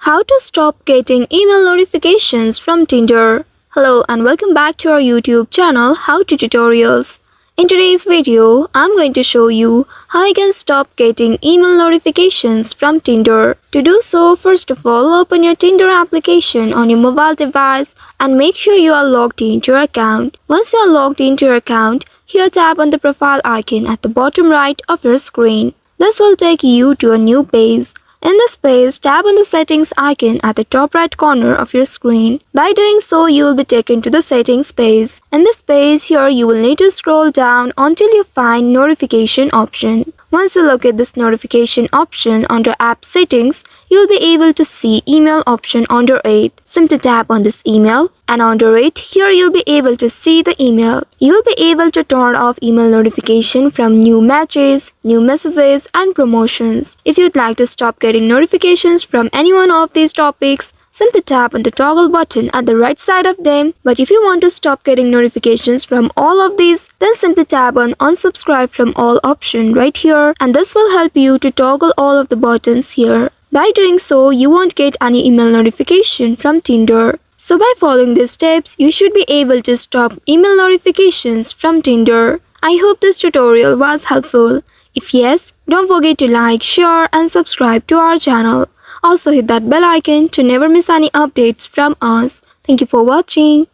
How to stop getting email notifications from Tinder. Hello and welcome back to our YouTube channel How to Tutorials. In today's video, I'm going to show you how you can stop getting email notifications from Tinder. To do so, first of all, open your Tinder application on your mobile device and make sure you are logged into your account. Once you are logged into your account, here tap on the profile icon at the bottom right of your screen. This will take you to a new page. In this page, tap on the settings icon at the top right corner of your screen. By doing so, you will be taken to the settings page. In this page, here you will need to scroll down until you find notification option. Once you locate this notification option under app settings, you will be able to see email option under it. Simply tap on this email and under it, here you'll be able to see the email. You'll be able to turn off email notification from new matches, new messages and promotions. If you'd like to stop getting notifications from any one of these topics, simply tap on the toggle button at the right side of them. But if you want to stop getting notifications from all of these, then simply tap on unsubscribe from all option right here, and this will help you to toggle all of the buttons here. By doing so, you won't get any email notification from Tinder. So by following these steps, you should be able to stop email notifications from Tinder. I hope this tutorial was helpful. If yes, don't forget to like, share and subscribe to our channel. Also hit that bell icon to never miss any updates from us. Thank you for watching.